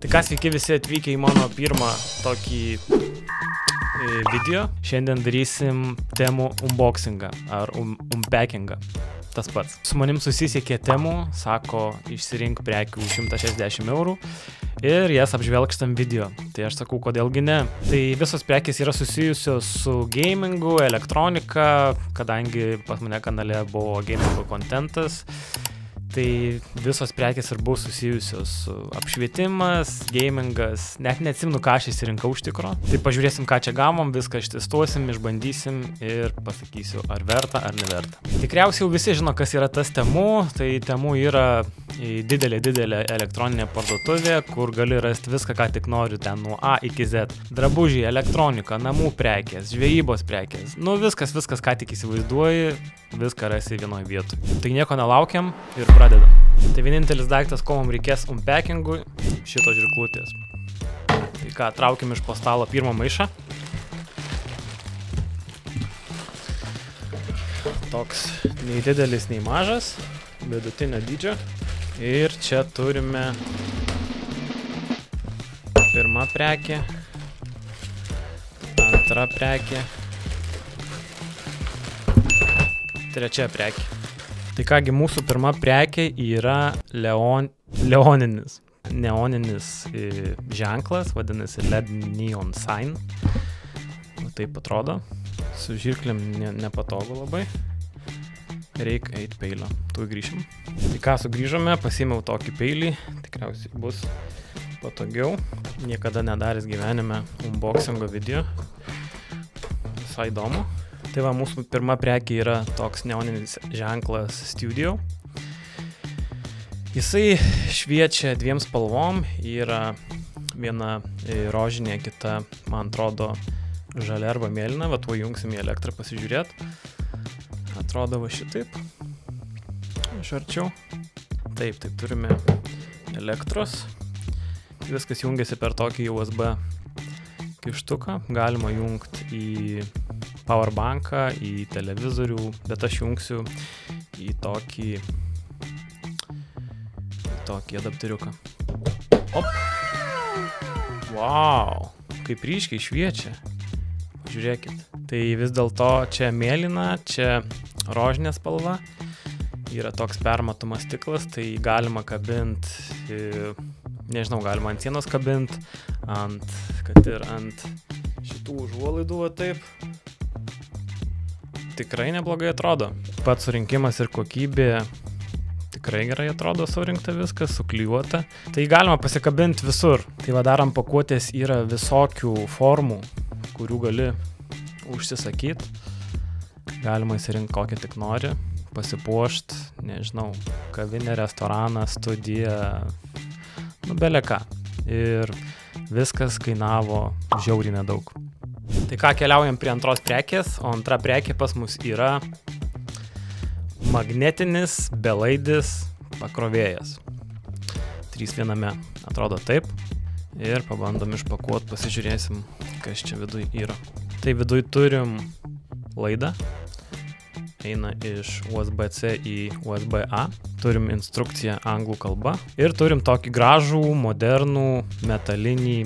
Tai ką, sveiki visi atvykę į mano pirmą tokį video. Šiandien darysim temų unboxingą ar unpackingą. Tas pats. Su manim susisiekė temų, sako, išsirink prekių 160 eurų ir jas apžvelgstam video. Tai aš sakau, kodėlgi ne. Tai visos prekės yra susijusios su gamingu, elektronika, kadangi pas mane kanale buvo gamingo kontentas. Tai visos prekės ir buvo susijusios su apšvietimas, gamingas, net neatsimenu, ką aš įsirinkau iš tikro. Tai pažiūrėsim, ką čia gavom, viską ištestuosim, išbandysim ir pasakysiu, ar verta, ar neverta. Tikriausiai jau visi žino, kas yra tas Temu. Tai Temu yra didelė elektroninė parduotuvė, kur gali rasti viską, ką tik nori, ten nuo A iki Z. Drabužiai, elektronika, namų prekės, žvejybos prekės. Nu viskas, ką tik įsivaizduoji, viską rasi vienoje vietoje. Tai nieko nelaukiam ir pradedam. Tai vienintelis daiktas, ko mums reikės unpackingui, šitos žirklutės. Tai ką, traukiam iš po stalo pirmą maišą. Toks nei didelis, nei mažas, vidutinio dydžio. Ir čia turime pirmą prekę, antrą prekę, trečia prekė. Tai kągi, mūsų pirma prekė yra neoninis ženklas, vadinasi LED Neon Sign. Taip atrodo. Su žirklėm nepatogu labai. Reikia eiti peilio. Tu grįšim. Tai ką, sugrįžome, pasiėmiau tokį peilį. Tikriausiai bus patogiau. Niekada nedaręs gyvenime unboxingo video. Visai įdomu. Tai va, mūsų pirma prekė yra toks neoninis ženklas Studio. Jisai šviečia dviem spalvom. Yra viena rožinė, kita, man atrodo, žalia arba mėlyna. Va, tuo jungsim į elektrą pasižiūrėti. Atrodo va šitaip. Iš arčiau. Taip, turime elektros. Viskas jungiasi per tokį USB kištuką. Galima jungti į powerbanką, į televizorių, bet aš jungsiu į tokį adapteriuką. Op! Wow! Kaip ryškiai šviečia. Žiūrėkit. Tai vis dėlto čia mėlyna, čia rožinė spalva. Yra toks permatomas stiklas, tai galima kabinti, nežinau, galima ant sienos kabinti, kad ir ant šitų užuolaidų, va taip. Tikrai neblogai atrodo. Pats surinkimas ir kokybė tikrai gerai atrodo, surinkta viskas, suklijuota. Tai galima pasikabinti visur. Tai va, dar ant pakuotės yra visokių formų, kurių gali užsisakyti. Galima įsirinkti kokią tik nori, pasipuošti, nežinau, kavinę, restoraną, studiją, nu bele ką. Ir viskas kainavo žiauriai nedaug. Tai ką, keliaujam prie antros prekės, o antra prekė pas mus yra magnetinis belaidis pakrovėjas. 3 viename, atrodo taip. Ir pabandom išpakuoti, pasižiūrėsim, kas čia viduj yra. Tai viduj turim laidą. Eina iš USB-C į USB-A. Turim instrukciją anglų kalba. Ir turim tokį gražų, modernų, metalinį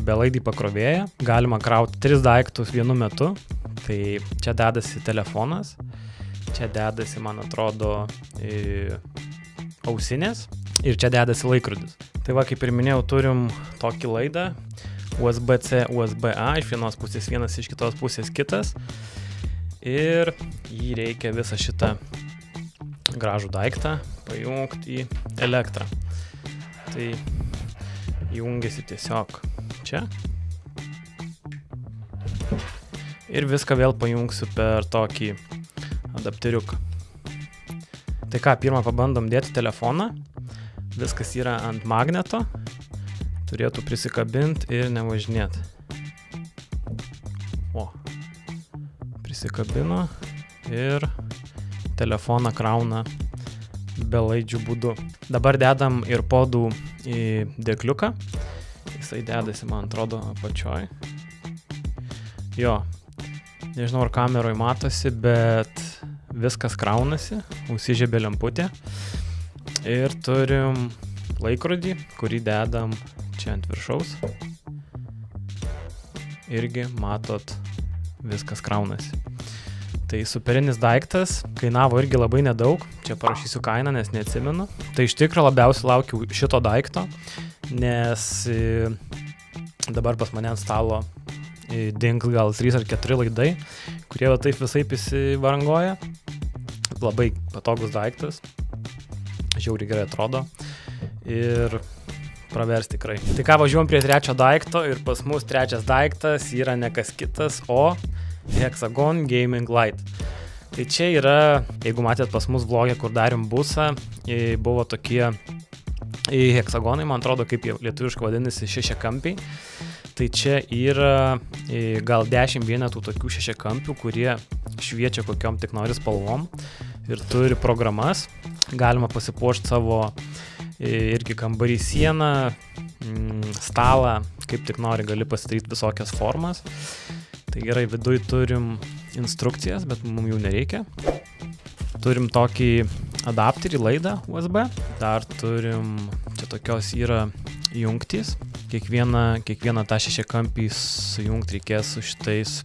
belaidį pakrovėją. Galima krauti 3 daiktus vienu metu. Tai čia dedasi telefonas. Čia dedasi, man atrodo, ausinės. Ir čia dedasi laikrodis. Tai va, kaip ir minėjau, turim tokį laidą. USB-C, USB-A. Iš vienos pusės vienas, iš kitos pusės kitas. Ir jį reikia visą šitą gražų daiktą pajungti į elektrą. Tai jungiasi tiesiog čia. Ir viską vėl pajungsiu per tokį adapteriuką. Tai ką, pirmą pabandom dėti telefoną. Viskas yra ant magneto. Turėtų prisikabinti ir nevažinėti. O. Prisikabino ir telefoną krauna belaidžių būdu. Dabar dedam ir podų į dėkliuką. Jisai dedasi, man atrodo, apačioj. Jo. Nežinau, ar kameroj matosi, bet viskas kraunasi. Užsižiebė lemputė. Ir turim laikrodį, kurį dedam čia ant viršaus. Irgi matot, viskas kraunasi. Tai superinis daiktas, kainavo irgi labai nedaug, čia parašysiu kainą, nes neatsimenu. Tai iš tikrųjų labiausiai laukiu šito daikto, nes dabar pas mane ant stalo dings gal 3 ar 4 laidai, kurie va taip visaip įsivarangoja. Labai patogus daiktas, žiauriai gerai atrodo ir pravers tikrai. Tai ką, važiuojam prie trečio daikto ir pas mus trečias daiktas yra ne kas kitas, o Hexagon Gaming Light. Tai čia yra, jeigu matėt pas mus vlogę, kur darėm busą, buvo tokie heksagonai, man atrodo, kaip jie lietuviškai vadinasi, šešiakampiai. Tai čia yra gal 10 vienetų tokių šešiakampių, kurie šviečia kokiom tik nori spalvom ir turi programas. Galima pasipuošti savo irgi kambarį sieną, stalą, kaip tik nori, gali pasidaryti visokias formas. Tai gerai, viduj turim instrukcijas, bet mums jų nereikia. Turim tokį adapterį, laidą USB. Dar turim, čia tokios yra jungtys. Kiekvieną tą šešiakampį sujungti reikės su šitais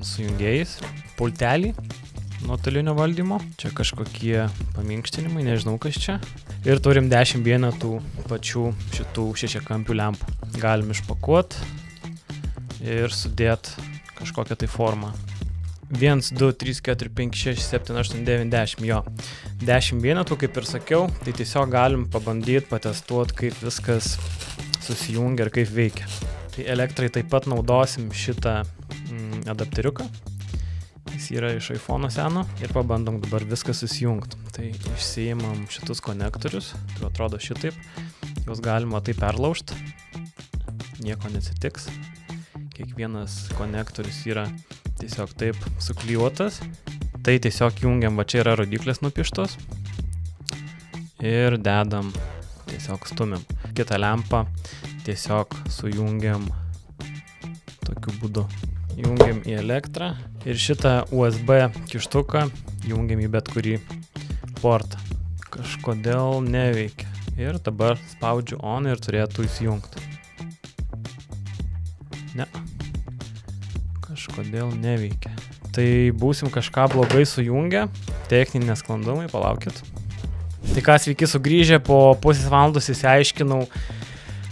sujungėjais. Pultelį nuotolinio valdymo. Čia kažkokie paminkštinimai, nežinau kas čia. Ir turim 10 vienetų pačių šitų šešiakampių lempų. Galim išpakuoti ir sudėti kažkokią tai formą. 1, 2, 3, 4, 5, 6, 7, 8, 9, 10, jo. 10 vienetų, kaip ir sakiau, tai tiesiog galim pabandyti, patestuoti, kaip viskas susijungia ir kaip veikia. Tai elektrai taip pat naudosim šitą adapteriuką. Jis yra iš iPhone'o seno ir pabandom dabar viską susijungti. Tai išsiimam šitus konektorius, tai atrodo šitaip. Juos galima taip perlaužti, nieko neatsitiks. Kiekvienas konektorius yra tiesiog taip suklijuotas. Tai tiesiog jungiam, va čia yra rodiklės nupieštos. Ir dedam, tiesiog stumiam. Kitą lempą tiesiog sujungiam tokiu būdu. Jungiam į elektrą ir šitą USB kištuką jungiam į bet kurį portą. Kažkodėl neveikia. Ir dabar spaudžiu on ir turėtų įsijungti. Ne. Kažkodėl neveikia. Tai būsim kažką blogai sujungę. Techniniai nesklandumai, palaukit. Tai ką, sveiki sugrįžę, po pusės valandos įsiaiškinau,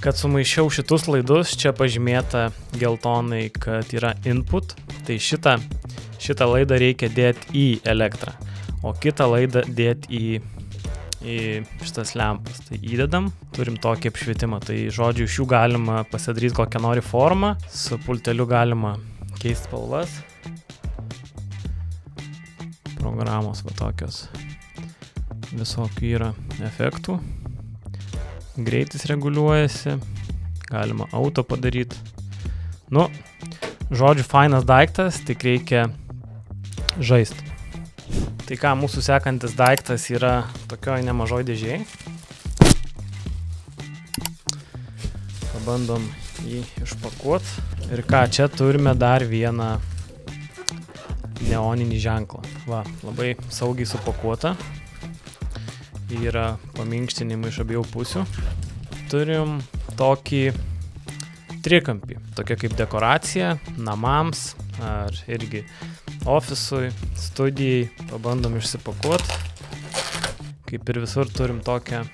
kad sumaišiau šitus laidus. Čia pažymėta geltonai, kad yra input. Tai šitą laidą reikia dėti į elektrą, o kitą laidą dėti į šitas lempas. Tai įdedam, turim tokį apšvietimą. Tai žodžiu, iš jų galima pasidaryti kokią nori formą. Su pulteliu galima keisti spalvas. Programos va tokios. Visokių yra efektų. Greitis reguliuojasi. Galima auto padaryti. Nu, žodžiu, fainas daiktas, tik reikia žaisti. Tai ką, mūsų sekantis daiktas yra tokioj nemažoj dėžėj. Pabandom jį išpakuoti. Ir ką, čia turime dar vieną neoninį ženklą. Va, labai saugiai supakuota. Yra paminkštinimai iš abiejų pusių. Turim tokį trikampį, tokia kaip dekoracija namams ar irgi ofisui, studijai. Pabandom išsipakuoti. Kaip ir visur turim tokią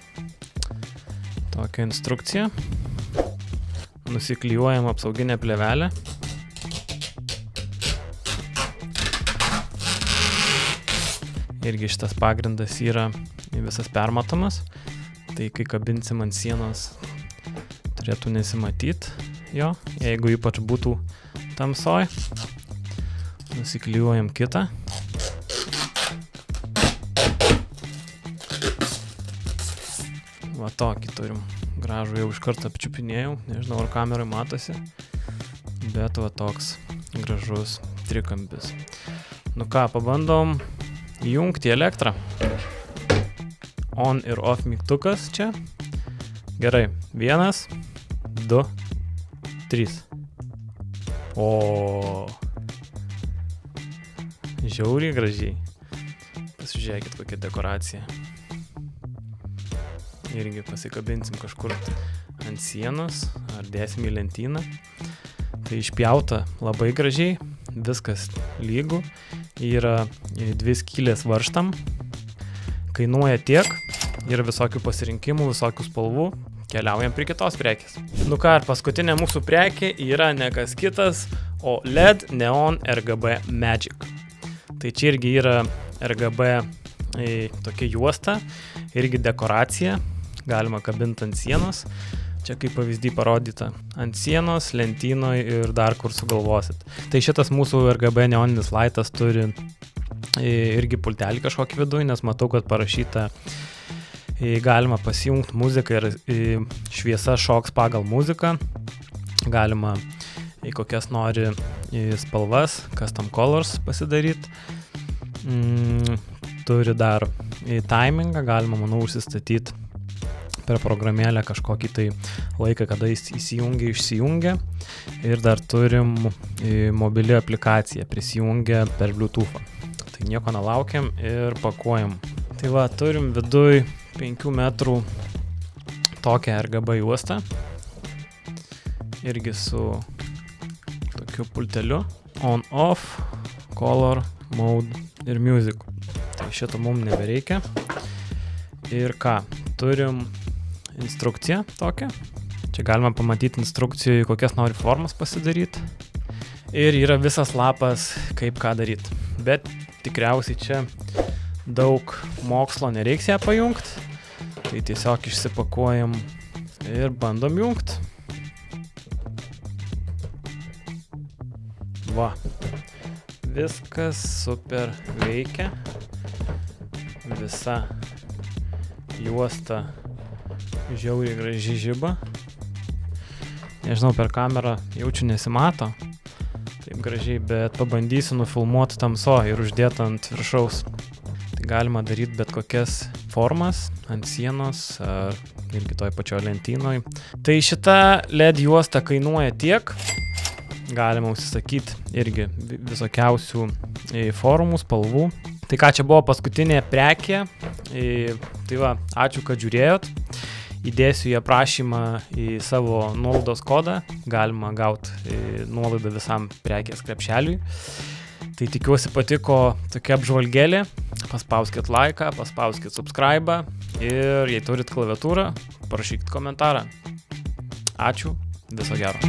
instrukciją. Nusiklijuojam apsauginę plėvelę. Irgi šitas pagrindas yra visas permatomas. Tai kai kabinsim ant sienos, turėtų nesimatyti jo, jeigu ypač būtų tamsoj. Nusiklijuojam kitą. Va tokį turim. Gražų jau iš karto apčiupinėjau. Nežinau, ar kamerai matosi. Bet va toks gražus trikampis. Nu ką, pabandom įjungti elektrą. On ir off mygtukas čia. Gerai. 1, 2, 3. O žiauriai gražiai. Pasižiūrėkit, kokia dekoracija. irgi pasikabinsim kažkur ant sienos ar dėsim į lentyną. Tai išpjauta labai gražiai, viskas lygu, yra 2 skylės varžtam, kainuoja tiek, yra visokių pasirinkimų, visokių spalvų, keliaujam prie kitos prekės. Nu ką, ir paskutinė mūsų prekė yra ne kas kitas, o LED Neon RGB Magic. Tai čia irgi yra RGB tokia juosta, irgi dekoracija, galima kabinti ant sienos. Čia kaip pavyzdį parodyta ant sienos, lentynoje ir dar kur sugalvosit. Tai šitas mūsų RGB neoninis lightas turi irgi pultelį kažkokį viduje, nes matau, kad parašyta, galima pasijungti muziką ir šviesa šoks pagal muziką. Galima kokias nori spalvas, custom colors pasidaryti. Turi dar timingą, galima, manau, užsistatyti per programėlę kažkokį tai laiką, kada jis įsijungia, išsijungia. Ir dar turim mobili aplikaciją, prisijungia per Bluetooth. Tai nieko nelaukiam ir pakuojam. Tai va, turim viduj 5 metrų tokią RGB juostą. Irgi su tokiu pulteliu. On, off, color, mode ir music. Tai šito mums nebereikia. Ir ką, turim instrukciją tokią. Čia galima pamatyti instrukcijų, kokias nori formas pasidaryti. Ir yra visas lapas, kaip ką daryti. Bet tikriausiai čia daug mokslo nereiks ją pajungti. Tai tiesiog išsipakuojam ir bandom jungti. Va. Viskas super veikia. Visa juosta žiauriai graži žiba. Nežinau, per kamerą jaučiu nesimato taip gražiai, bet pabandysiu nufilmuoti tamso ir uždėti ant viršaus. Tai galima daryti bet kokias formas ant sienos ar irgi toj pačioj lentynoj. Tai šita LED juosta kainuoja tiek. Galima užsisakyti irgi visokiausių formų, spalvų. Tai ką, čia buvo paskutinė prekė. Tai va, ačiū, kad žiūrėjot. Įdėsiu į aprašymą į savo nuolaidos kodą. Galima gauti nuolaidą visam prekės krepšeliui. Tai tikiuosi patiko tokia apžvalgėlė. Paspauskit laiką, paspauskit subscribe ir jei turit klaviatūrą, parašykit komentarą. Ačiū, viso gero.